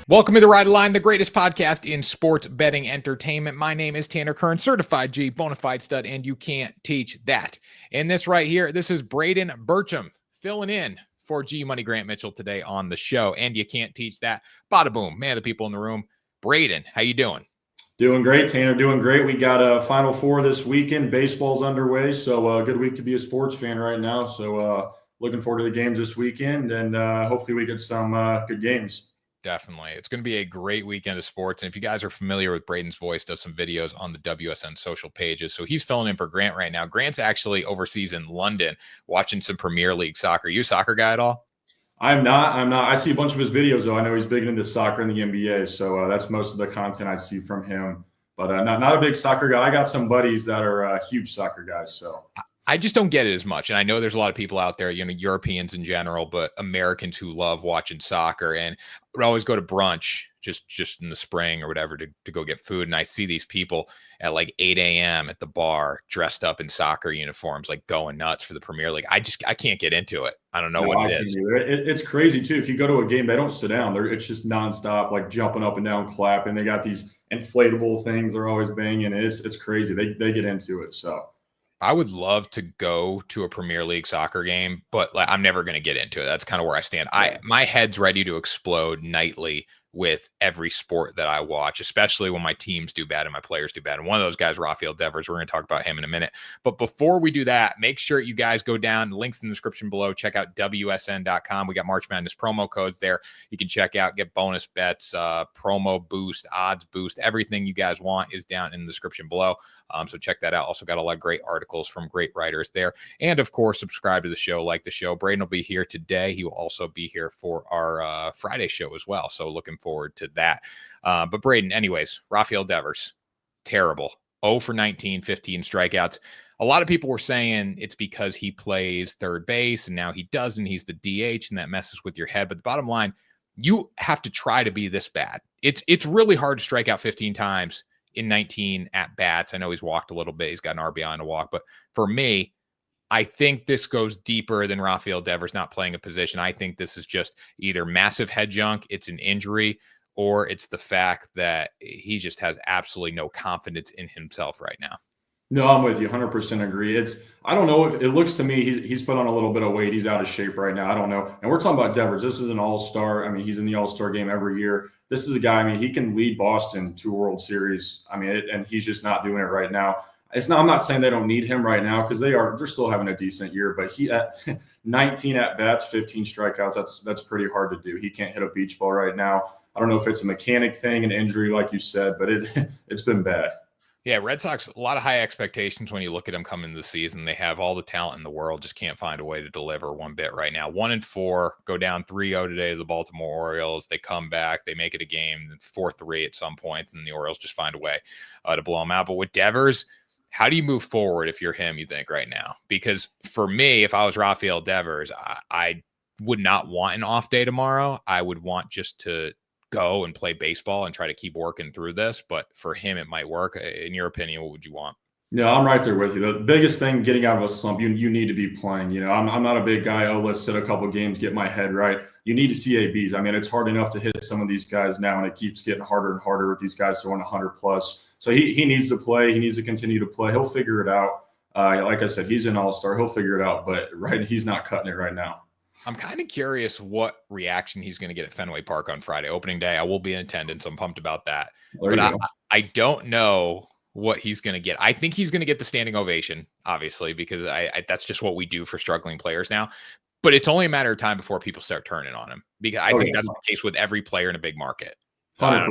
Welcome to the Ride Line, the greatest podcast in sports betting entertainment. My name is Tanner Kern, certified G, bona fide stud, and you can't teach that. And this right here, this is Braden Burcham filling in for G Money Grant Mitchell today on the show. And you can't teach that. Bada boom, man, the people in the room. Braden, how you doing? Doing great, Tanner. Doing great. We got a Final Four this weekend. Baseball's underway, so a good week to be a sports fan right now. So looking forward to the games this weekend, and hopefully we get some good games. Definitely. It's going to be a great weekend of sports. And if you guys are familiar with Braden's voice, does some videos on the WSN social pages. So he's filling in for Grant right now. Grant's actually overseas in London watching some Premier League soccer. You a soccer guy at all? I'm not. I see a bunch of his videos, though. I know he's big into soccer and the NBA, so that's most of the content I see from him. But not a big soccer guy. I got some buddies that are huge soccer guys, so I just don't get it as much. And I know there's a lot of people out there, Europeans in general, but Americans who love watching soccer and would always go to brunch just in the spring or whatever to go get food. And I see these people at like 8 a.m. at the bar dressed up in soccer uniforms, like going nuts for the Premier League. I can't get into it. I don't know what it is. It's crazy too. If you go to a game, they don't sit down. It's just nonstop, like jumping up and down, clapping. They got these inflatable things they're always banging. It's crazy. They get into it. So I would love to go to a Premier League soccer game, but like, I'm never going to get into it. That's kind of where I stand. My head's ready to explode nightly with every sport that I watch, especially when my teams do bad and my players do bad. And one of those guys, Rafael Devers, we're going to talk about him in a minute. But before we do that, make sure you guys go down, links in the description below. Check out WSN.com. We got March Madness promo codes there. You can check out, get bonus bets, promo boost, odds boost. Everything you guys want is down in the description below. So check that out. Also got a lot of great articles from great writers there. And of course, subscribe to the show, like the show. Braden will be here today. He will also be here for our Friday show as well. So looking forward to that. But Braden, anyways, Rafael Devers, terrible. 0 for 19, 15 strikeouts. A lot of people were saying it's because he plays third base and now he doesn't. He's the DH and that messes with your head. But the bottom line, you have to try to be this bad. It's really hard to strike out 15 times in 19 at bats. I know he's walked a little bit. He's got an RBI and a walk. But for me, I think this goes deeper than Rafael Devers not playing a position. I think this is just either massive head junk, it's an injury, or it's the fact that he just has absolutely no confidence in himself right now. No, I'm with you. 100% agree. I don't know if it looks to me he's put on a little bit of weight. He's out of shape right now. I don't know. And we're talking about Devers. This is an all-star. I mean, he's in the all-star game every year. This is a guy, I mean, he can lead Boston to a World Series. I mean, and he's just not doing it right now. I'm not saying they don't need him right now because they're still having a decent year, but he at 19 at bats, 15 strikeouts, that's pretty hard to do. He can't hit a beach ball right now. I don't know if it's a mechanic thing, an injury, like you said, but it's been bad. Yeah, Red Sox, a lot of high expectations when you look at them coming into the season. They have all the talent in the world, just can't find a way to deliver one bit right now. 1-4, go down 3-0 today to the Baltimore Orioles. They come back, they make it a game, 4-3 at some point, and the Orioles just find a way to blow them out. But with Devers, how do you move forward if you're him, you think, right now? Because for me, if I was Rafael Devers, I would not want an off day tomorrow. I would want just to go and play baseball and try to keep working through this. But for him, it might work. In your opinion, what would you want? Yeah, I'm right there with you. The biggest thing getting out of a slump, you need to be playing. I'm not a big guy. Oh, let's sit a couple games, get my head right. You need to see ABs. I mean, it's hard enough to hit some of these guys now, and it keeps getting harder and harder with these guys throwing 100 plus. So he needs to play. He needs to continue to play. He'll figure it out. Like I said, he's an all-star. He'll figure it out. But he's not cutting it right now. I'm kind of curious what reaction he's going to get at Fenway Park on Friday, opening day. I will be in attendance. I'm pumped about that. But I don't know what he's going to get. I think he's going to get the standing ovation, obviously, because that's just what we do for struggling players now. But it's only a matter of time before people start turning on him, because I think that's the case with every player in a big market. 100%.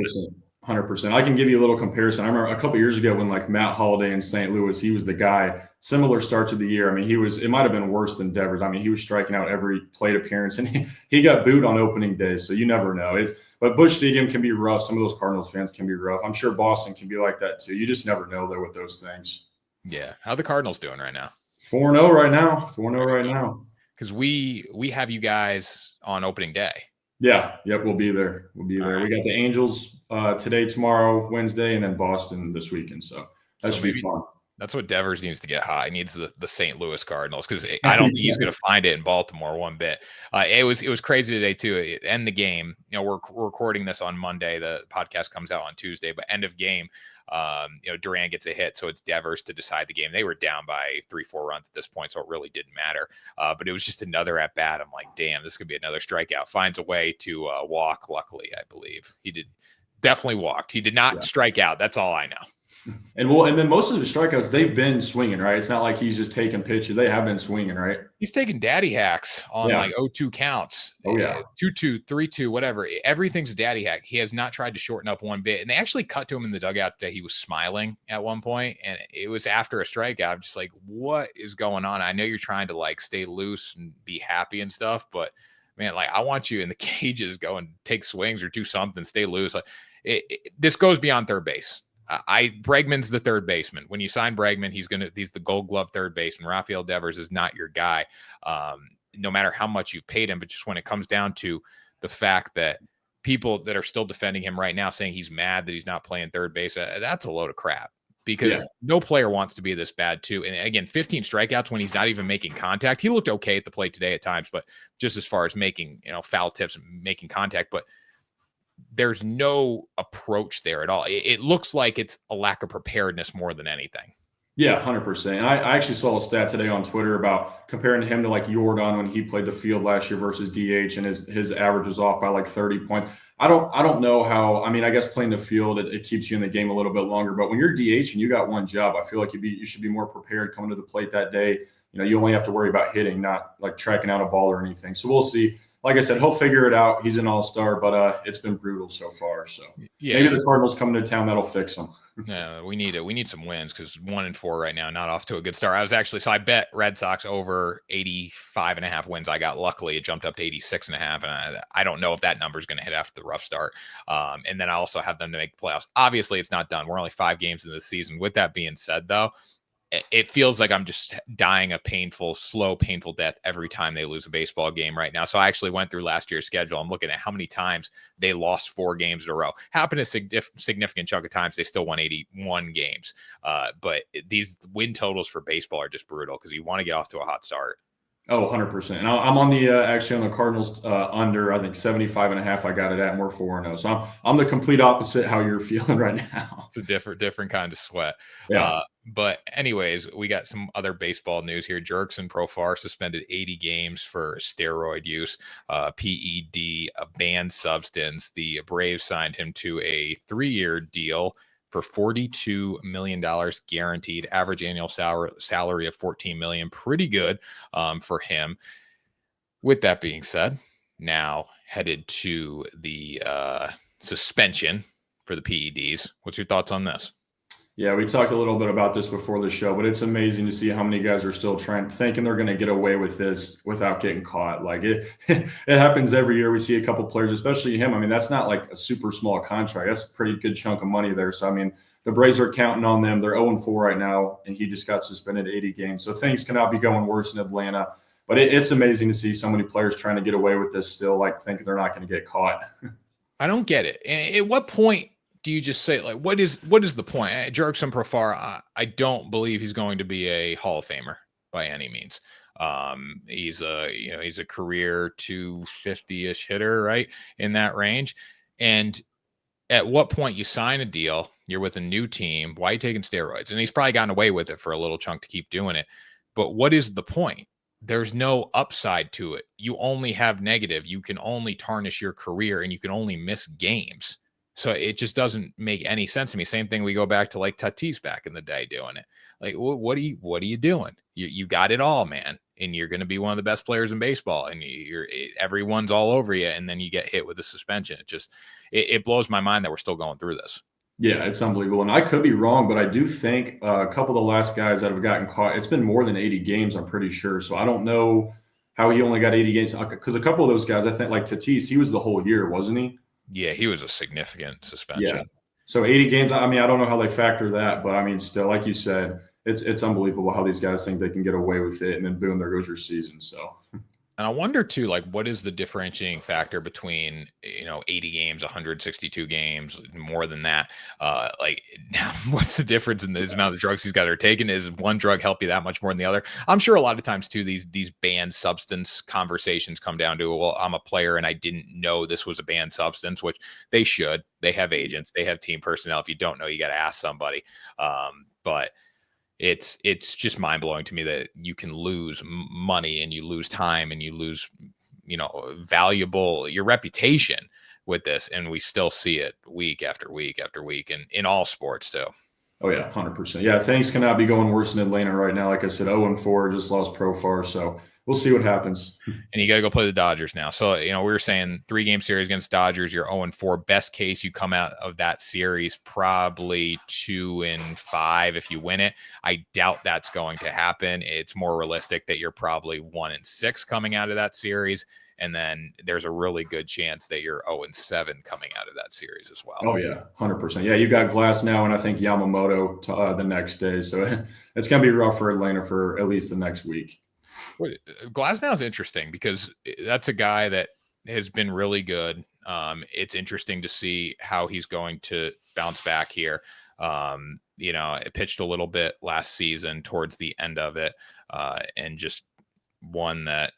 100%. I can give you a little comparison. I remember a couple of years ago when like Matt Holliday in St. Louis, he was the guy. Similar start to the year. I mean, it might have been worse than Devers. I mean, he was striking out every plate appearance, and he got booed on opening day. So you never know. But Busch Stadium can be rough. Some of those Cardinals fans can be rough. I'm sure Boston can be like that too. You just never know there with those things. Yeah. How are the Cardinals doing right now? 4-0 right now. 4-0 right now. Because we have you guys on opening day. Yeah. Yep. We'll be there. We'll be there. Right. We got the Angels today, tomorrow, Wednesday, and then Boston this weekend. So that should be fun. That's what Devers needs to get hot. He needs the St. Louis Cardinals, because I don't think he's going to find it in Baltimore one bit. It was crazy today too. End the game. We're recording this on Monday. The podcast comes out on Tuesday, but end of game. Duran gets a hit, so it's Devers to decide the game. They were down by 3-4 runs at this point, so it really didn't matter. But it was just another at bat. I'm like, damn, this could be another strikeout. Finds a way to walk. Luckily, I believe he did. Definitely walked. He did not strike out. That's all I know. And then most of the strikeouts, they've been swinging, right? It's not like he's just taking pitches. They have been swinging, right? He's taking daddy hacks on like 0-2 counts. Oh, yeah. 2-2, 3-2, whatever. Everything's a daddy hack. He has not tried to shorten up one bit. And they actually cut to him in the dugout today. He was smiling at one point, and it was after a strikeout. I'm just like, what is going on? I know you're trying to like stay loose and be happy and stuff, but man, like I want you in the cages, go and take swings or do something, stay loose. Like this goes beyond third base. Bregman's the third baseman. When you sign Bregman, he's the Gold Glove third baseman. Rafael Devers is not your guy, no matter how much you've paid him. But just when it comes down to the fact that people that are still defending him right now, saying he's mad that he's not playing third base, that's a load of crap. Because no player wants to be this bad too. And again, 15 strikeouts when he's not even making contact. He looked okay at the plate today at times, but just as far as making foul tips and making contact, but there's no approach there at all. It looks like it's a lack of preparedness more than anything. Yeah, 100%. I actually saw a stat today on Twitter about comparing him to like Jordan when he played the field last year versus DH, and his average was off by like 30 points. I don't know how. I mean, I guess playing the field it keeps you in the game a little bit longer. But when you're DH and you got one job, I feel like you should be more prepared coming to the plate that day. You only have to worry about hitting, not like tracking out a ball or anything. So we'll see. Like I said, he'll figure it out. He's an all-star, but it's been brutal so far. So maybe the Cardinals coming to town, that'll fix them. Yeah, we need it. We need some wins, because 1-4 right now, not off to a good start. So I bet Red Sox over 85.5 wins. I got, luckily it jumped up to 86.5, and I don't know if that number is going to hit after the rough start. And then I also have them to make the playoffs. Obviously, it's not done. We're only 5 games into the season. With that being said, though, it feels like I'm just dying a slow, painful death every time they lose a baseball game right now. So I actually went through last year's schedule. I'm looking at how many times they lost 4 games in a row. Happened a significant chunk of times. They still won 81 games. But these win totals for baseball are just brutal, because you want to get off to a hot start. Oh, 100%. And I'm on the actually on the Cardinals under, I think 75.5. I got it at, and we're 4-0. So I'm the complete opposite how you're feeling right now. It's a different kind of sweat. Yeah. But anyways, we got some other baseball news here. Jurickson Profar suspended 80 games for steroid use, PED, a banned substance. The Braves signed him to a 3-year deal for $42 million guaranteed, average annual salary of $14 million. Pretty good for him. With that being said, now headed to the suspension for the PEDs. What's your thoughts on this? Yeah, we talked a little bit about this before the show, but it's amazing to see how many guys are still thinking they're going to get away with this without getting caught. Like it happens every year. We see a couple players, especially him. I mean, that's not like a super small contract. That's a pretty good chunk of money there. So, I mean, the Braves are counting on them. They're 0-4 right now, and he just got suspended 80 games. So things cannot be going worse in Atlanta. But it's amazing to see so many players trying to get away with this still, like thinking they're not going to get caught. I don't get it. At what point do you just say, like, what is the point? Jurickson Profar, I don't believe he's going to be a Hall of Famer by any means. He's a career 250-ish hitter, right, in that range. And at what point you sign a deal, you're with a new team, why are you taking steroids? And he's probably gotten away with it for a little chunk to keep doing it. But what is the point? There's no upside to it. You only have negative. You can only tarnish your career, and you can only miss games. So it just doesn't make any sense to me. Same thing. We go back to like Tatis back in the day doing it. Like, what are you doing? You got it all, man. And you're going to be one of the best players in baseball, and everyone's all over you. And then you get hit with a suspension. It blows my mind that we're still going through this. Yeah, it's unbelievable. And I could be wrong, but I do think a couple of the last guys that have gotten caught, it's been more than 80 games, I'm pretty sure. So I don't know how he only got 80 games. Because a couple of those guys, I think like Tatis, he was the whole year, wasn't he? Yeah, he was a significant suspension. Yeah. So 80 games, I mean, I don't know how they factor that, but I mean, still, like you said, it's unbelievable how these guys think they can get away with it, and then boom, there goes your season. So And I wonder too, like, what is the differentiating factor between 80 games, 162 games, more than that? Like, what's the difference in the amount of drugs these guys are taking? Is one drug help you that much more than the other? I'm sure a lot of times too, these banned substance conversations come down to, well, I'm a player and I didn't know this was a banned substance, which they should. They have agents, they have team personnel. If you don't know, you got to ask somebody. But it's just mind blowing to me that you can lose money and you lose time and you lose, valuable your reputation with this, and we still see it week after week after week, and in all sports too. Oh yeah, 100%. Yeah, things cannot be going worse in Atlanta right now. Like I said, 0-4, just lost Profar, so we'll see what happens. And you got to go play the Dodgers now. So, we were saying 3-game series against Dodgers, you're 0-4. Best case, you come out of that series probably 2-5 if you win it. I doubt that's going to happen. It's more realistic that you're probably 1-6 coming out of that series. And then there's a really good chance that you're 0-7 coming out of that series as well. Oh, yeah, 100%. Yeah, you've got Glass now and I think Yamamoto the next day. So it's going to be rough for Atlanta for at least the next week. Glasnow is interesting because that's a guy that has been really good. It's interesting to see how he's going to bounce back here. It pitched a little bit last season towards the end of it, and just one that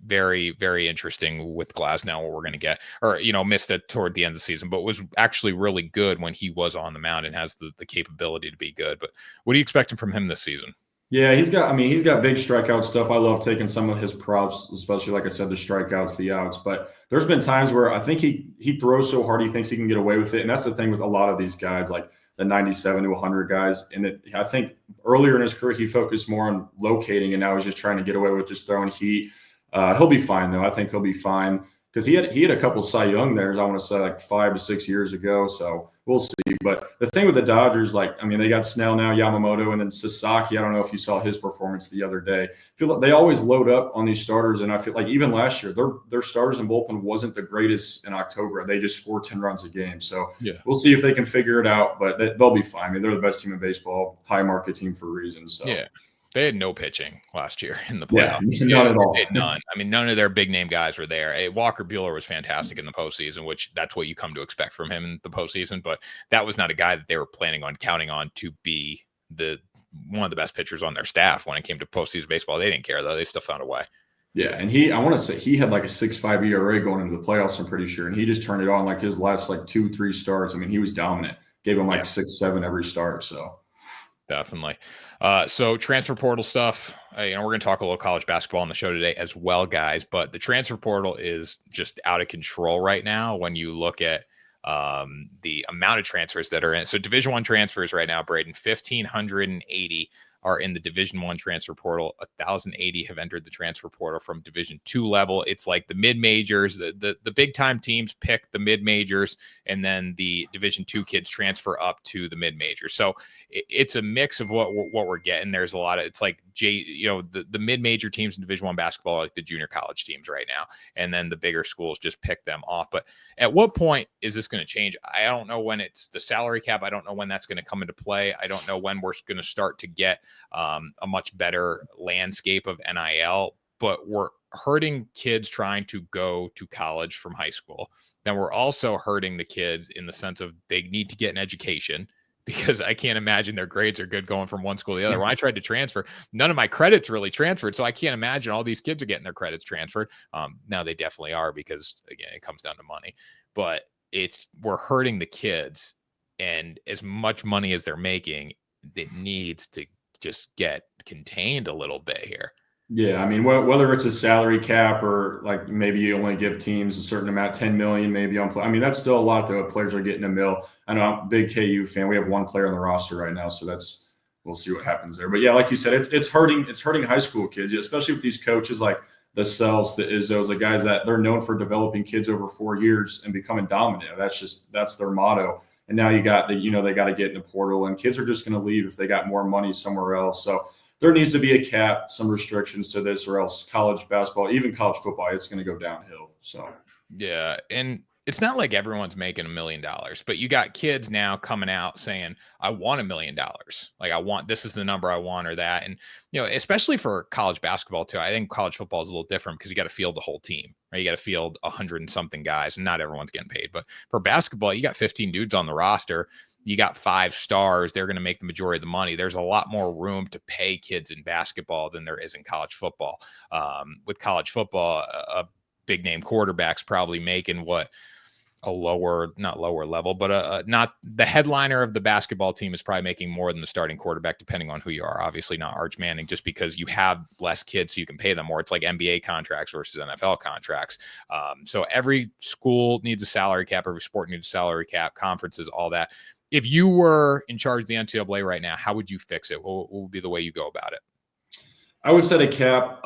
very, very interesting with Glasnow, what we're going to get, or, missed it toward the end of the season, but was actually really good when he was on the mound and has the capability to be good. But what are you expecting from him this season? Yeah, he's got big strikeout stuff. I love taking some of his props, especially like I said, the strikeouts, the outs. But there's been times where I think he throws so hard he thinks he can get away with it. And that's the thing with a lot of these guys, like the 97 to 100 guys. And I think earlier in his career, he focused more on locating, and now he's just trying to get away with just throwing heat. He'll be fine, though. I think he'll be fine because he had a couple Cy Young there, I want to say, like 5 to 6 years ago. So we'll see. But the thing with the Dodgers, they got Snell now, Yamamoto, and then Sasaki. I don't know if you saw his performance the other day. I feel like they always load up on these starters, and I feel like even last year, their starters and bullpen wasn't the greatest in October. They just scored 10 runs a game. So We'll see if they can figure it out, but they'll be fine. I mean, they're the best team in baseball, high market team for a reason. So yeah. They had no pitching last year in the playoffs. Yeah, none at all. None. I mean, none of their big name guys were there. Walker Buehler was fantastic in the postseason, which that's what you come to expect from him in the postseason. But that was not a guy that they were planning on counting on to be one of the best pitchers on their staff when it came to postseason baseball. They didn't care, though. They still found a way. Yeah, and I want to say he had like a 6.5 ERA going into the playoffs, I'm pretty sure. And he just turned it on like his last 2-3 starts. I mean, he was dominant. Gave him 6-7 every start. So definitely. So transfer portal stuff, we're going to talk a little college basketball on the show today as well, guys, but the transfer portal is just out of control right now when you look at the amount of transfers that are in. So Division I transfers right now, Braden, 1,580 are in the Division I transfer portal. 1,080 have entered the transfer portal from Division II level. It's like the mid-majors, the big-time teams pick the mid-majors, and then the Division II kids transfer up to the mid-majors. So it's a mix of what we're getting. There's a lot of, it's like the mid-major teams in Division I basketball are like the junior college teams right now, and then the bigger schools just pick them off. But at what point is this going to change? I don't know when it's the salary cap. I don't know when that's going to come into play. I don't know when we're going to start to get a much better landscape of NIL, but we're hurting kids trying to go to college from high school. Then we're also hurting the kids in the sense of they need to get an education, because I can't imagine their grades are good going from one school to the other. When I tried to transfer, none of my credits really transferred. So I can't imagine all these kids are getting their credits transferred. Now they definitely are, because again, it comes down to money, but we're hurting the kids, and as much money as they're making, it needs to just get contained a little bit here. Yeah, I mean, whether it's a salary cap or maybe you only give teams a certain amount, 10 million maybe on play. I mean, that's still a lot though. Players are getting a mil. I know I'm a big KU fan. We have one player on the roster right now, so we'll see what happens there. But yeah, like you said, it's hurting high school kids, especially with these coaches like the Sells, the Izzos, the guys that they're known for developing kids over 4 years and becoming dominant. That's their motto. And now you got they got to get in the portal, and kids are just going to leave if they got more money somewhere else. So there needs to be a cap, some restrictions to this, or else college basketball, even college football, it's going to go downhill. So yeah, and It's not like everyone's making $1 million, but you got kids now coming out saying, I want $1 million. Like, this is the number I want, or that. And, especially for college basketball too, I think college football is a little different because you got to field the whole team, right? You got to field 100 and something guys, and not everyone's getting paid. But for basketball, you got 15 dudes on the roster. You got 5 stars. They're going to make the majority of the money. There's a lot more room to pay kids in basketball than there is in college football. With college football, a big name quarterback's probably making what, not lower level, but not the headliner of the basketball team is probably making more than the starting quarterback, depending on who you are. Obviously not Arch Manning, just because you have less kids, so you can pay them more. It's like NBA contracts versus NFL contracts. So every school needs a salary cap. Every sport needs a salary cap, conferences, all that. If you were in charge of the NCAA right now, how would you fix it? What would be the way you go about it? I would set a cap.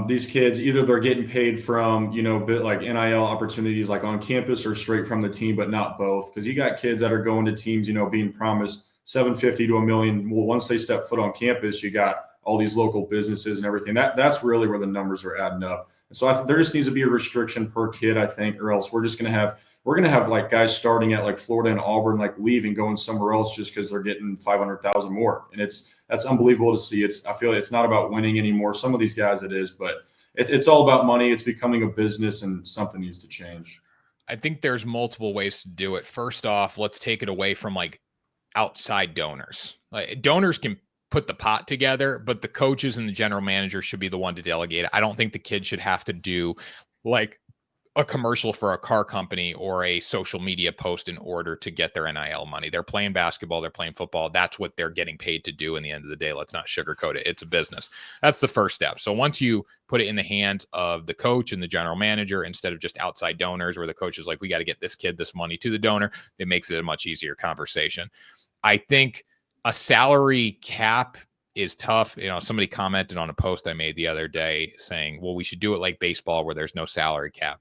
These kids, either they're getting paid from, bit like NIL opportunities like on campus or straight from the team, but not both. Because you got kids that are going to teams, being promised $750 to $1 million. Well, once they step foot on campus, you got all these local businesses and everything. That's really where the numbers are adding up. And so there just needs to be a restriction per kid, I think, or else we're going to have like guys starting at like Florida and Auburn, like leaving, going somewhere else just because they're getting 500,000 more. And that's unbelievable to see. I feel like it's not about winning anymore. Some of these guys it is, but it's all about money. It's becoming a business, and something needs to change. I think there's multiple ways to do it. First off, let's take it away from like outside donors. Like, donors can put the pot together, but the coaches and the general manager should be the one to delegate it. I don't think the kids should have to do like a commercial for a car company or a social media post in order to get their NIL money. They're playing basketball, they're playing football. That's what they're getting paid to do in the end of the day. Let's not sugarcoat it. It's a business. That's the first step. So once you put it in the hands of the coach and the general manager, instead of just outside donors where the coach is like, we got to get this kid this money to the donor, it makes it a much easier conversation. I think a salary cap is tough. Somebody commented on a post I made the other day saying, well, we should do it like baseball where there's no salary cap.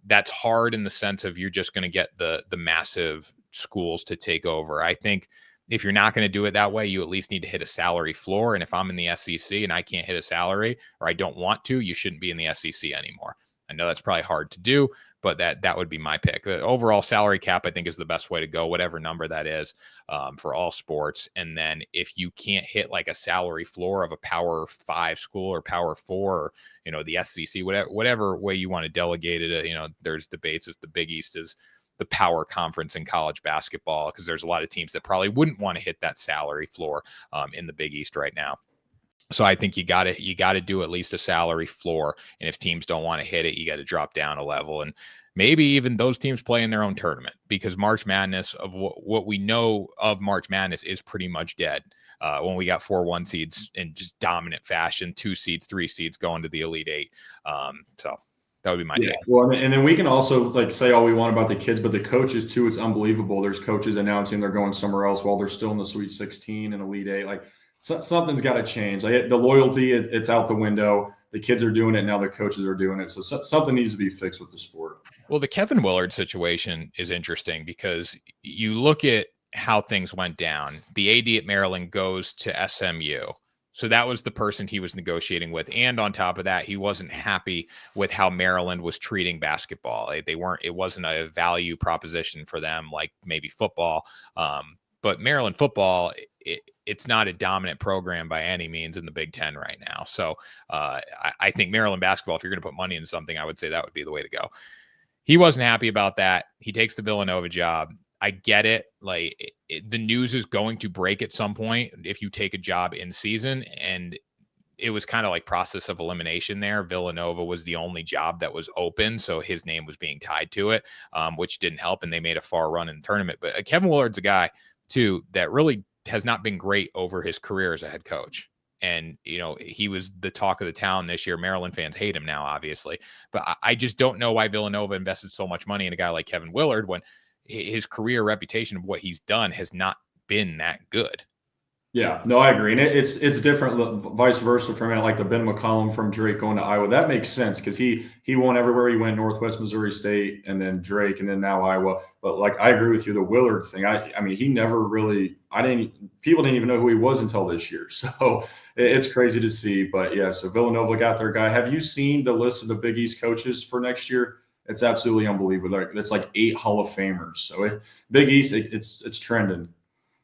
That's hard in the sense of you're just going to get the massive schools to take over. I think if you're not going to do it that way, you at least need to hit a salary floor. And if I'm in the SEC and I can't hit a salary, or I don't want to, you shouldn't be in the SEC anymore. I know that's probably hard to do, but that would be my pick. The overall salary cap, I think, is the best way to go, whatever number that is, for all sports. And then if you can't hit like a salary floor of a Power 5 school or Power 4, or, the SEC, whatever way you want to delegate it, there's debates if the Big East is the power conference in college basketball, because there's a lot of teams that probably wouldn't want to hit that salary floor in the Big East right now. So I think you got to do at least a salary floor. And if teams don't want to hit it, you got to drop down a level. And maybe even those teams play in their own tournament, because March Madness, of what we know of March Madness, is pretty much dead. When we got 4 1 seeds in just dominant fashion, 2 seeds, 3 seeds going to the Elite 8. So that would be my take. Well, and then we can also like say all we want about the kids, but the coaches too, it's unbelievable. There's coaches announcing they're going somewhere else while they're still in the Sweet 16 and Elite 8. Like, something's got to change. Like, the loyalty, it's out the window. The kids are doing it now. The coaches are doing it. So something needs to be fixed with the sport. Well, the Kevin Willard situation is interesting because you look at how things went down. The AD at Maryland goes to SMU. So that was the person he was negotiating with. And on top of that, he wasn't happy with how Maryland was treating basketball. It wasn't a value proposition for them like maybe football. But Maryland football, it's not a dominant program by any means in the Big Ten right now. So I think Maryland basketball, if you're going to put money into something, I would say that would be the way to go. He wasn't happy about that. He takes the Villanova job. I get it. Like, the news is going to break at some point if you take a job in season. And it was kind of like process of elimination there. Villanova was the only job that was open, so his name was being tied to it, which didn't help. And they made a far run in the tournament. But Kevin Willard's a guy, too, that really has not been great over his career as a head coach. And, he was the talk of the town this year. Maryland fans hate him now, obviously. But I just don't know why Villanova invested so much money in a guy like Kevin Willard when his career reputation of what he's done has not been that good. Yeah, no, I agree. And it's different, vice versa from like the Ben McCollum from Drake going to Iowa. That makes sense because he won everywhere he went, Northwest Missouri State, and then Drake, and then now Iowa. But like, I agree with you, the Willard thing. I mean, he never really. People didn't even know who he was until this year. So it's crazy to see. But yeah, so Villanova got their guy. Have you seen the list of the Big East coaches for next year? It's absolutely unbelievable. It's like 8 Hall of Famers. So Big East, it's trending.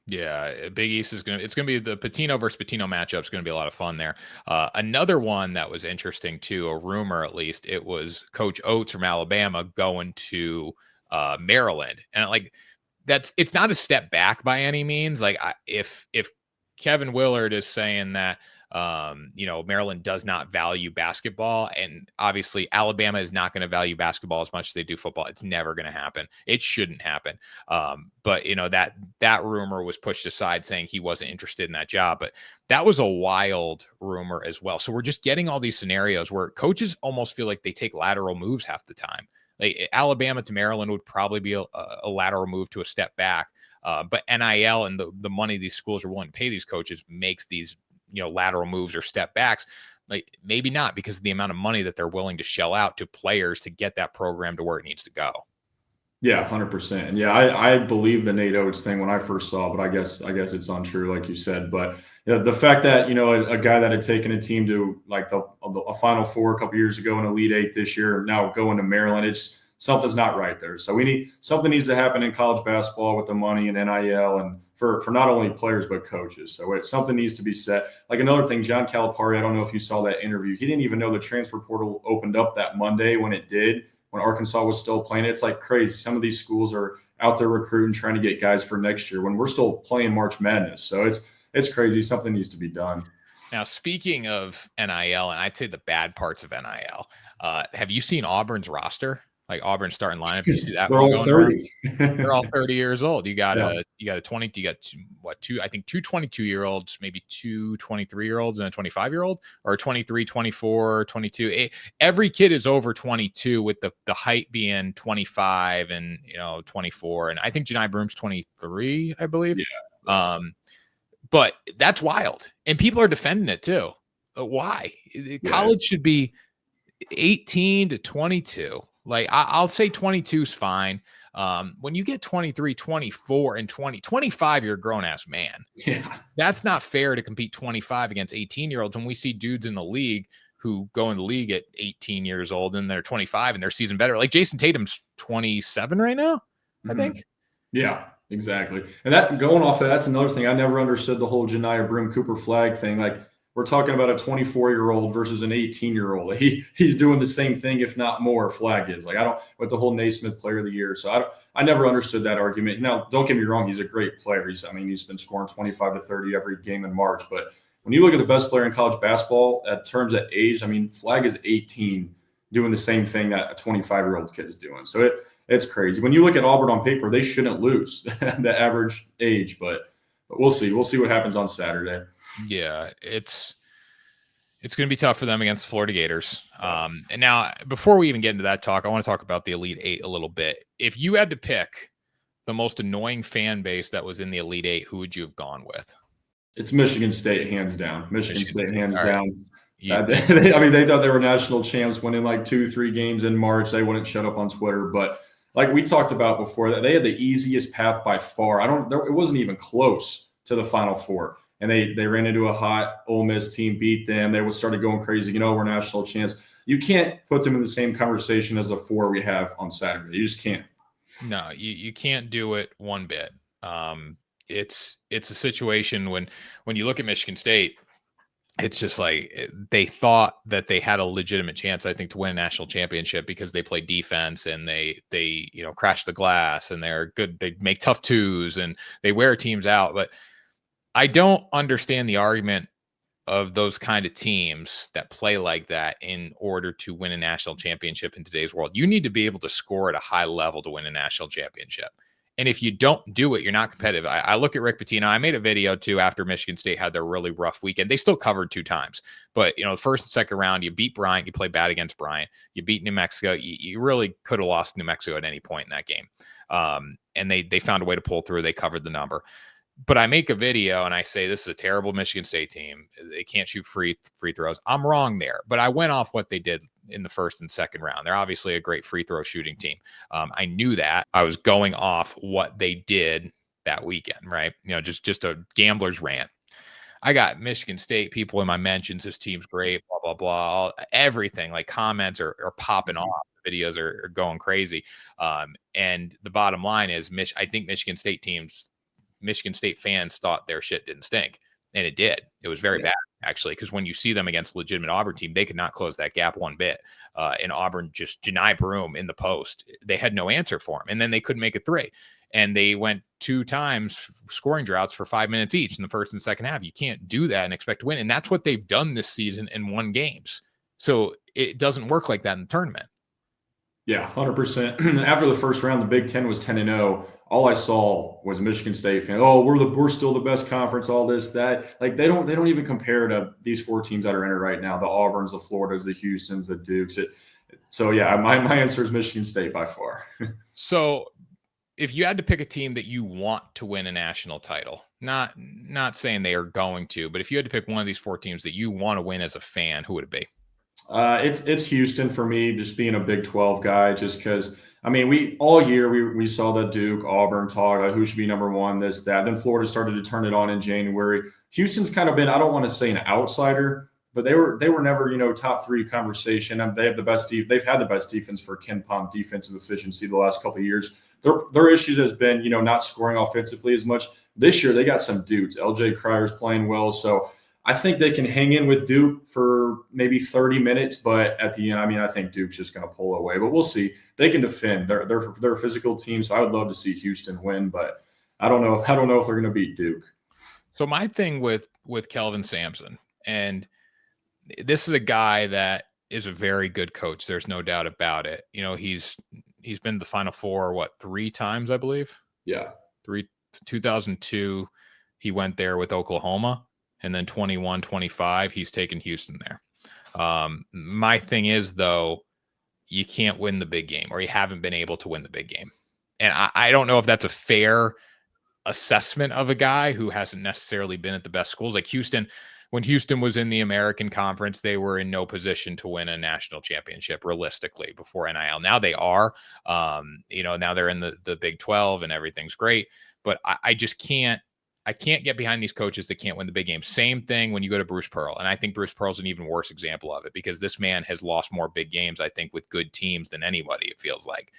Yeah, Big East is it's gonna be the Patino versus Patino matchup is gonna be a lot of fun there. Another one that was interesting too, a rumor at least, it was Coach Oates from Alabama going to Maryland, and like it's not a step back by any means. Like if Kevin Willard is saying that Maryland does not value basketball, and obviously Alabama is not going to value basketball as much as they do football. It's never going to happen. It shouldn't happen. But that rumor was pushed aside, saying he wasn't interested in that job. But that was a wild rumor as well. So we're just getting all these scenarios where coaches almost feel like they take lateral moves half the time. Like Alabama to Maryland would probably be a lateral move to a step back. But NIL and the money these schools are willing to pay these coaches makes these lateral moves or step backs. Like maybe not, because of the amount of money that they're willing to shell out to players to get that program to where it needs to go. Yeah, 100%. And yeah, I believe the Nate Oates thing when I first saw, but I guess it's untrue, like you said. But the fact that a guy that had taken a team to like a Final Four a couple years ago, an Elite Eight this year, now going to Maryland, it's something's not right there. So something needs to happen in college basketball with the money and NIL, and for not only players but coaches. So something needs to be set. Like another thing, John Calipari, I don't know if you saw that interview. He didn't even know the transfer portal opened up that Monday when it did, when Arkansas was still playing. It's like crazy. Some of these schools are out there recruiting, trying to get guys for next year when we're still playing March Madness. So it's crazy. Something needs to be done. Now, speaking of NIL, and I'd say the bad parts of NIL, have you seen Auburn's roster? Like Auburn's starting lineup, you see that They're one all going 30. They're all 30 years old. You got Yeah. a 20, you got two, I think two 22-year-olds, maybe two 23-year-olds and a 25-year-old, or 23, 24, 22. Every kid is over 22, with the height being 25 and 24. And I think Janai Broom's 23, I believe. Yeah. But that's wild. And people are defending it too. Why? College should be 18 to 22. Like I'll say 22 is fine. When you get 23, 24, and 25, you're a grown-ass man. Yeah. That's not fair to compete 25 against 18-year-olds when we see dudes in the league who go in the league at 18 years old and they're 25 and they're season better. Like Jason Tatum's 27 right now, I think. Yeah, exactly. And that going off of that's another thing. I never understood the whole Janiyah Broom Cooper Flagg thing. Like we're talking about a 24-year-old versus an 18-year-old. He's doing the same thing, if not more. Flagg is like with the whole Naismith Player of the Year. So I never understood that argument. Now, don't get me wrong, he's a great player. He's been scoring 25 to 30 every game in March. But when you look at the best player in college basketball at terms of age, Flagg is 18, doing the same thing that a 25-year-old kid is doing. So it's crazy. When you look at Auburn on paper, they shouldn't lose the average age, but we'll see. We'll see what happens on Saturday. Yeah, it's going to be tough for them against the Florida Gators. And now, before we even get into that talk, I want to talk about the Elite Eight a little bit. If you had to pick the most annoying fan base that was in the Elite Eight, who would you have gone with? It's Michigan State, hands down. Michigan State, hands down. They thought they were national champs, winning like 2-3 games in March. They wouldn't shut up on Twitter, but like we talked about before, that they had the easiest path by far. It wasn't even close to the Final Four. And they ran into a hot Ole Miss team, beat them. They started going crazy. We're national champs. You can't put them in the same conversation as the 4 we have on Saturday. You just can't. No, you can't do it one bit. It's a situation when you look at Michigan State, it's just like they thought that they had a legitimate chance, I think, to win a national championship because they play defense and they crash the glass and they're good. They make tough twos and they wear teams out. But I don't understand the argument of those kind of teams that play like that in order to win a national championship in today's world. You need to be able to score at a high level to win a national championship. And if you don't do it, you're not competitive. I look at Rick Pitino. I made a video too after Michigan State had their really rough weekend. They still covered 2 times, but the first and second round, you beat Bryant. You play bad against Bryant. You beat New Mexico. You really could have lost New Mexico at any point in that game. And they found a way to pull through. They covered the number. But I make a video and I say this is a terrible Michigan State team. They can't shoot free throws. I'm wrong there, but I went off what they did in the first and second round. They're obviously a great free throw shooting team. I knew that. I was going off what they did that weekend, right? Just a gambler's rant. I got Michigan State people in my mentions. This team's great, blah, blah, blah. Everything, like comments are popping off. videos are going crazy. And the bottom line is, I think Michigan State fans thought their shit didn't stink, and it did. It was very bad, actually, because when you see them against a legitimate Auburn team, they could not close that gap one bit. And Auburn just Janai Broom in the post, they had no answer for him, and then they couldn't make it 3. And they went 2 times scoring droughts for 5 minutes each in the first and second half. You can't do that and expect to win. And that's what they've done this season and won games. So it doesn't work like that in the tournament. Yeah, 100%. After the first round, the Big Ten was 10-0. All I saw was Michigan State fan. Oh, we're still the best conference. All this, that. Like they don't even compare to these 4 teams that are in it right now: the Auburns, the Floridas, the Houstons, the Dukes. So yeah, my answer is Michigan State by far. So if you had to pick a team that you want to win a national title, not saying they are going to, but if you had to pick one of these 4 teams that you want to win as a fan, who would it be? It's Houston for me, just being a Big 12 guy, just because, I mean, we all year we saw the Duke, Auburn talk, who should be number 1, this, that. Then Florida started to turn it on in January. Houston's kind of been, I don't want to say an outsider, but they were never, top 3 conversation. And they have the best they've had the best defense for Ken Pom defensive efficiency the last couple of years. Their issues has been, not scoring offensively as much. This year they got some dudes. LJ Cryer's playing well, so I think they can hang in with Duke for maybe 30 minutes, but at the end, I mean, I think Duke's just going to pull away. But we'll see. They can defend. They're a physical team, so I would love to see Houston win, but I don't know if they're going to beat Duke. So my thing with Kelvin Sampson, and this is a guy that is a very good coach. There's no doubt about it. He's been to the Final Four 3 times, I believe. Yeah, 2002, he went there with Oklahoma. And then 21, 25, he's taken Houston there. My thing is, though, you can't win the big game, or you haven't been able to win the big game. And I don't know if that's a fair assessment of a guy who hasn't necessarily been at the best schools. Like Houston, when Houston was in the American Conference, they were in no position to win a national championship realistically before NIL. Now they are. Now they're in the Big 12 and everything's great. But I just can't. I can't get behind these coaches that can't win the big game. Same thing when you go to Bruce Pearl. And I think Bruce Pearl's an even worse example of it, because this man has lost more big games, I think, with good teams than anybody, it feels like.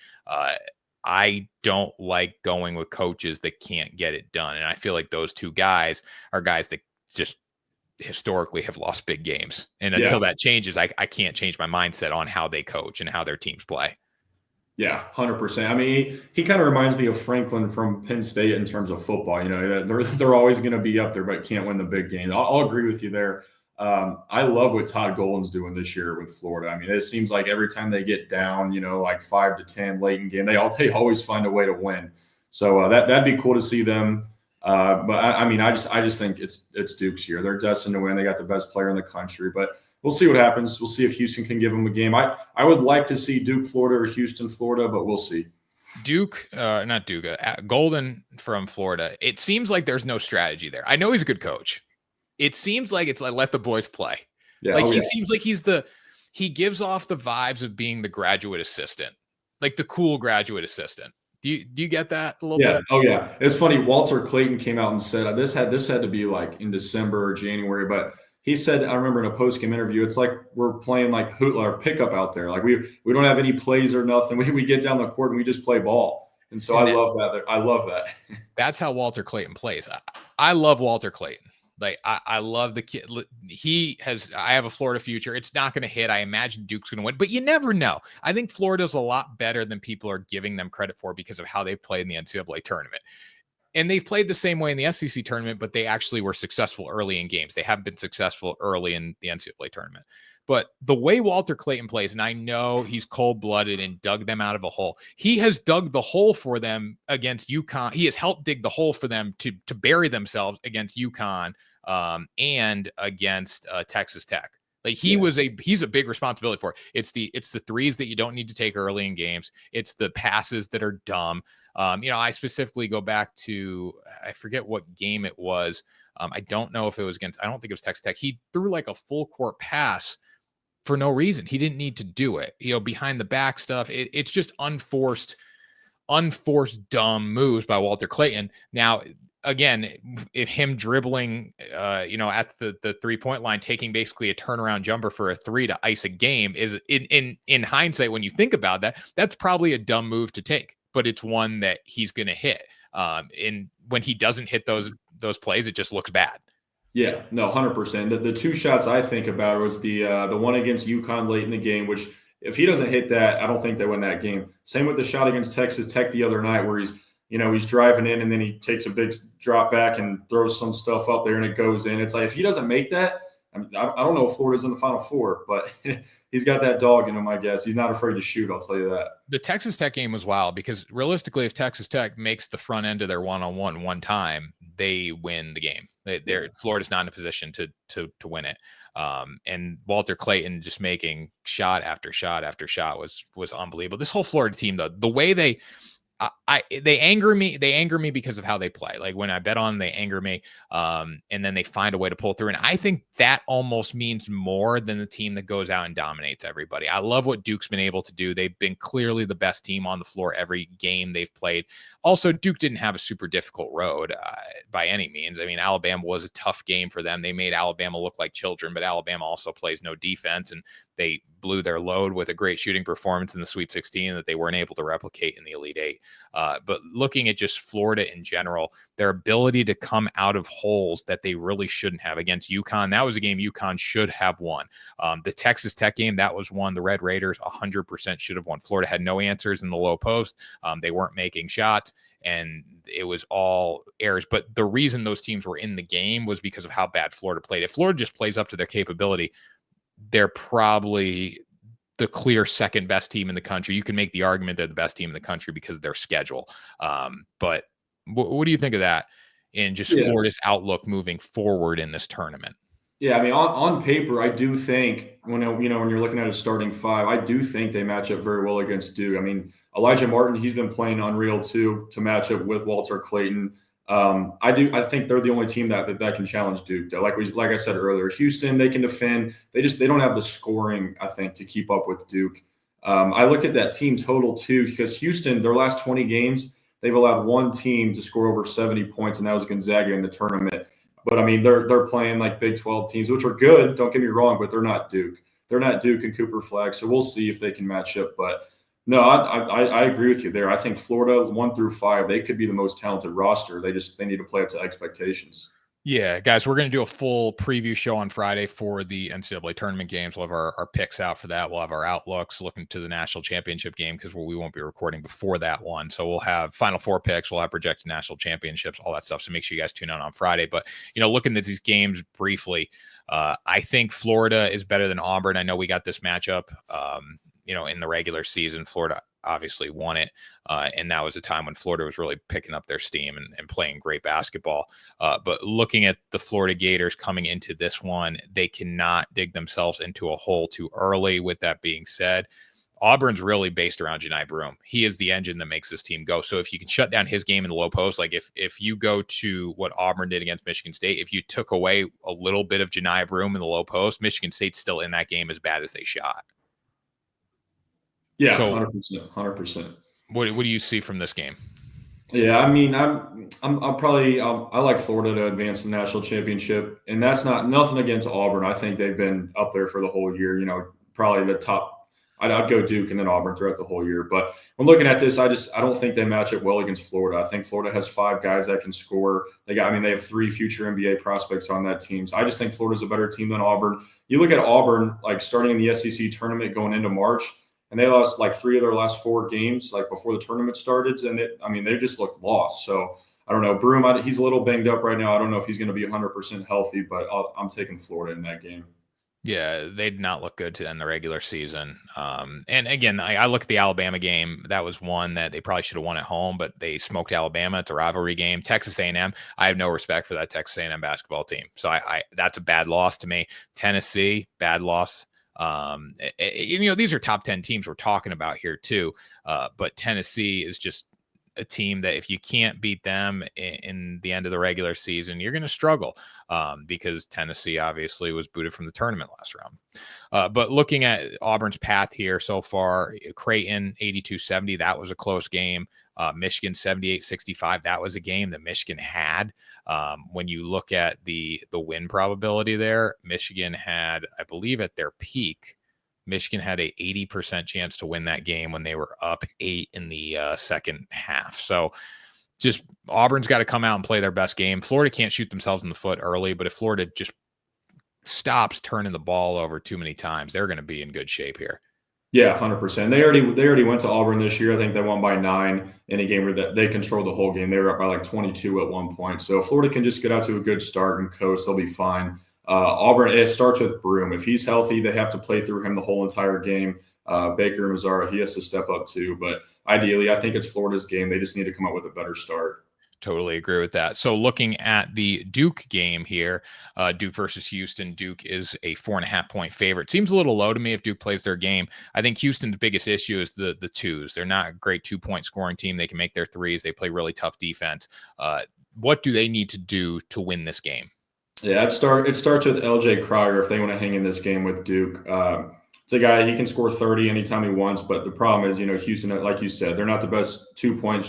I don't like going with coaches that can't get it done. And I feel like those 2 guys are guys that just historically have lost big games. And until that changes, I can't change my mindset on how they coach and how their teams play. Yeah, 100%. I mean, he kind of reminds me of Franklin from Penn State in terms of football. They're always going to be up there, but can't win the big games. I'll agree with you there. I love what Todd Golden's doing this year with Florida. I mean, it seems like every time they get down, like 5-10 late in game, they always find a way to win. So that'd be cool to see them. But I just think it's Duke's year. They're destined to win. They got the best player in the country, but we'll see what happens. We'll see if Houston can give them a game. I would like to see Duke, Florida, or Houston, Florida, but we'll see. Golden from Florida. It seems like there's no strategy there. I know he's a good coach. It seems like it's like, let the boys play. Yeah, seems like he gives off the vibes of being the graduate assistant, like the cool graduate assistant. Do you get that a little bit? Oh yeah. It's funny. Walter Clayton came out and said this had to be like in December or January, but he said, I remember in a post-game interview, it's like we're playing like hootla or pickup out there. Like we don't have any plays or nothing. We get down the court and we just play ball. And so I love that. I love that. That's how Walter Clayton plays. I love Walter Clayton. Like I love the kid. I have a Florida future. It's not going to hit. I imagine Duke's going to win, but you never know. I think Florida's a lot better than people are giving them credit for because of how they played in the NCAA tournament. And they've played the same way in the SEC tournament, but they actually were successful early in games. They haven't been successful early in the NCAA tournament. But the way Walter Clayton plays, and I know he's cold-blooded and dug them out of a hole. He has dug the hole for them against UConn. He has helped dig the hole for them to bury themselves against UConn and against Texas Tech. Like he's a big responsibility for it. It's the threes that you don't need to take early in games. It's the passes that are dumb. I specifically go back to, I forget what game it was. I don't know if it was I don't think it was Texas Tech. He threw like a full court pass for no reason. He didn't need to do it. Behind the back stuff. It's just unforced dumb moves by Walter Clayton. Now, again, if him dribbling, at the 3-point line, taking basically a turnaround jumper for a three to ice a game is in hindsight, when you think about that, that's probably a dumb move to take, but it's one that he's going to hit. And when he doesn't hit those plays, it just looks bad. Yeah, no, 100%. The two shots I think about was the one against UConn late in the game, which if he doesn't hit that, I don't think they win that game. Same with the shot against Texas Tech the other night, where he's driving in and then he takes a big drop back and throws some stuff up there and it goes in. It's like if he doesn't make that, I don't know if Florida's in the Final Four, but he's got that dog in him, I guess. He's not afraid to shoot, I'll tell you that. The Texas Tech game was wild because realistically, if Texas Tech makes the front end of their one-on-one one time, they win the game. Florida's not in a position to win it. And Walter Clayton just making shot after shot after shot was unbelievable. This whole Florida team, though, the way they anger me. They anger me because of how they play. Like when I bet on them, they anger me. And then they find a way to pull through. And I think that almost means more than the team that goes out and dominates everybody. I love what Duke's been able to do. They've been clearly the best team on the floor every game they've played. Also, Duke didn't have a super difficult road by any means. I mean, Alabama was a tough game for them. They made Alabama look like children, but Alabama also plays no defense, and they blew their load with a great shooting performance in the Sweet 16 that they weren't able to replicate in the Elite Eight. But looking at just Florida in general, their ability to come out of holes that they really shouldn't have against UConn, that was a game UConn should have won. The Texas Tech game, that was one the Red Raiders 100% should have won. Florida had no answers in the low post. They weren't making shots, and it was all errors. But the reason those teams were in the game was because of how bad Florida played. If Florida just plays up to their capability, they're probably the clear second best team in the country. You can make the argument they're the best team in the country because of their schedule. But what do you think of that in just Florida's outlook moving forward in this tournament? Yeah, I mean, on paper, I do think when you're looking at a starting five, I do think they match up very well against Duke. I mean, Elijah Martin, he's been playing unreal too to match up with Walter Clayton. I think they're the only team that can challenge Duke. Though. Like I said earlier, Houston, they can defend. They don't have the scoring, I think, to keep up with Duke. I looked at that team total too, because Houston, their last 20 games, they've allowed one team to score over 70 points, and that was Gonzaga in the tournament. But I mean, they're playing like Big 12 teams, which are good. Don't get me wrong, but they're not Duke. They're not Duke and Cooper Flagg. So we'll see if they can match up. But no, I agree with you there. I think Florida 1 through 5, they could be the most talented roster. They need to play up to expectations. Yeah, guys, we're going to do a full preview show on Friday for the NCAA tournament games. We'll have our picks out for that. We'll have our outlooks looking to the national championship game because we won't be recording before that one. So we'll have Final Four picks. We'll have projected national championships, all that stuff. So make sure you guys tune in on Friday. But, looking at these games briefly, I think Florida is better than Auburn. I know we got this matchup, in the regular season. Florida obviously won it. And that was a time when Florida was really picking up their steam and playing great basketball. But looking at the Florida Gators coming into this one, they cannot dig themselves into a hole too early. With that being said, Auburn's really based around Jani Broome. He is the engine that makes this team go. So if you can shut down his game in the low post, like if you go to what Auburn did against Michigan State, if you took away a little bit of Jani Broome in the low post, Michigan State's still in that game as bad as they shot. Yeah, so 100%. What do you see from this game? Yeah, I mean, I'm probably I like Florida to advance the national championship, and that's nothing against Auburn. I think they've been up there for the whole year. Probably the top. I'd go Duke and then Auburn throughout the whole year. But when looking at this, I don't think they match up well against Florida. I think Florida has 5 guys that can score. They have 3 future NBA prospects on that team. So I just think Florida's a better team than Auburn. You look at Auburn, like starting in the SEC tournament going into March. And they lost like 3 of their last 4 games, like before the tournament started. And they just looked lost. So I don't know. Broome, he's a little banged up right now. I don't know if he's going to be 100% healthy, but I'm taking Florida in that game. Yeah, they did not look good to end the regular season. And again, I look at the Alabama game. That was one that they probably should have won at home, but they smoked Alabama. It's a rivalry game. Texas A&M, I have no respect for that Texas A&M basketball team. So that's a bad loss to me. Tennessee, bad loss. These are top 10 teams we're talking about here too. But Tennessee is just a team that if you can't beat them in the end of the regular season, you're going to struggle because Tennessee obviously was booted from the tournament last round. But looking at Auburn's path here so far, Creighton 82-70, that was a close game. Michigan 78-65. That was a game that Michigan had. When you look at the win probability there, Michigan had, I believe at their peak, Michigan had a 80% chance to win that game when they were up 8 in the second half. So just Auburn's got to come out and play their best game. Florida can't shoot themselves in the foot early, but if Florida just stops turning the ball over too many times, they're going to be in good shape here. Yeah, 100%. They already went to Auburn this year. I think they won by 9 in a game where they controlled the whole game. They were up by like 22 at one point. So if Florida can just get out to a good start and coast, they'll be fine. Auburn, it starts with Broom. If he's healthy, they have to play through him the whole entire game. Baker and Mazzara, he has to step up too. But ideally, I think it's Florida's game. They just need to come up with a better start. Totally agree with that. So looking at the Duke game here, Duke versus Houston, Duke is a 4.5-point favorite. Seems a little low to me if Duke plays their game. I think Houston's biggest issue is the twos. They're not a great 2-point scoring team. They can make their threes. They play really tough defense. What do they need to do to win this game? Yeah, it starts with LJ Cryer if they want to hang in this game with Duke. It's a guy, he can score 30 anytime he wants, but the problem is, Houston, like you said, they're not the best 2-point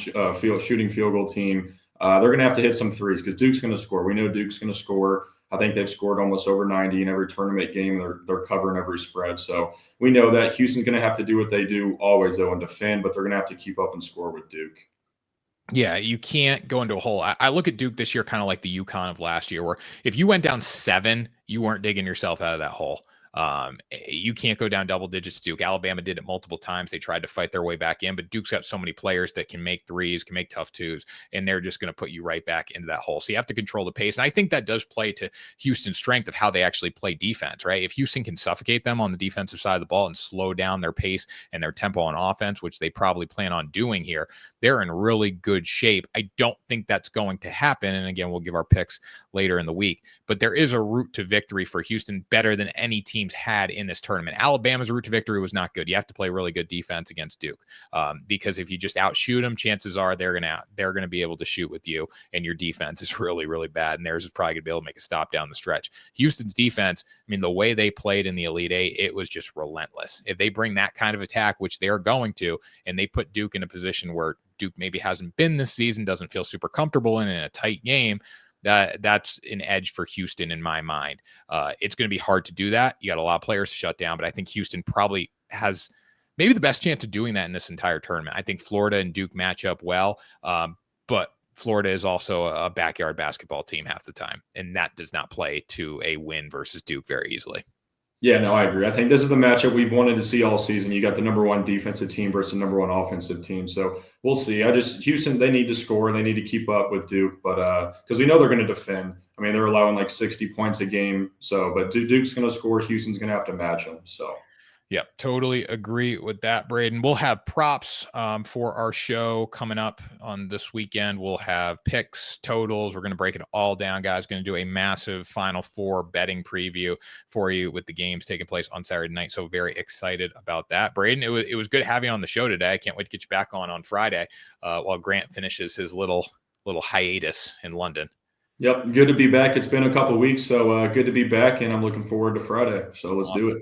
shooting field goal team. They're going to have to hit some threes because Duke's going to score. We know Duke's going to score. I think they've scored almost over 90 in every tournament game. They're covering every spread. So we know that Houston's going to have to do what they do always, though, and defend, but they're going to have to keep up and score with Duke. Yeah, you can't go into a hole. I look at Duke this year kind of like the UConn of last year, where if you went down 7, you weren't digging yourself out of that hole. You can't go down double digits. Duke, Alabama did it multiple times. They tried to fight their way back in, but Duke's got so many players that can make threes, can make tough twos, and they're just going to put you right back into that hole. So you have to control the pace. And I think that does play to Houston's strength of how they actually play defense, right? If Houston can suffocate them on the defensive side of the ball and slow down their pace and their tempo on offense, which they probably plan on doing here, they're in really good shape. I don't think that's going to happen. And again, we'll give our picks later in the week, but there is a route to victory for Houston better than any teams had in this tournament. Alabama's route to victory was not good. You have to play really good defense against Duke, because if you just outshoot them, chances are they're gonna be able to shoot with you, and your defense is really, really bad, and theirs is probably gonna be able to make a stop down the stretch. Houston's defense, I mean, the way they played in the Elite Eight, it was just relentless. If they bring that kind of attack, which they're going to, and they put Duke in a position where Duke maybe hasn't been this season, doesn't feel super comfortable in a tight game, that's an edge for Houston in my mind. It's going to be hard to do that. You got a lot of players to shut down, but I think Houston probably has maybe the best chance of doing that in this entire tournament. I think Florida and Duke match up well, but Florida is also a backyard basketball team half the time, and that does not play to a win versus Duke very easily. Yeah, no, I agree. I think this is the matchup we've wanted to see all season. You got the number 1 defensive team versus the number 1 offensive team. So we'll see. Houston, they need to score. They need to keep up with Duke, but because we know they're going to defend. I mean, they're allowing like 60 points a game. So, but Duke's going to score. Houston's going to have to match them. So. Yep, totally agree with that, Braden. We'll have props for our show coming up on this weekend. We'll have picks, totals. We're going to break it all down, guys. Going to do a massive Final Four betting preview for you with the games taking place on Saturday night. So very excited about that, Braden. It was good having you on the show today. I can't wait to get you back on Friday while Grant finishes his little hiatus in London. Yep, good to be back. It's been a couple of weeks, so good to be back, and I'm looking forward to Friday. So let's do it.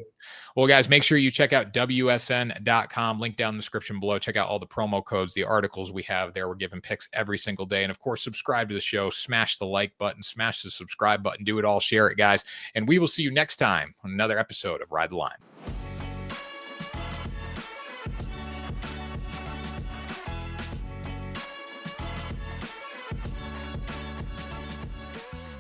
Well, guys, make sure you check out WSN.com. Link down in the description below. Check out all the promo codes, the articles we have there. We're giving picks every single day. And, of course, subscribe to the show. Smash the like button. Smash the subscribe button. Do it all. Share it, guys. And we will see you next time on another episode of Ride the Line.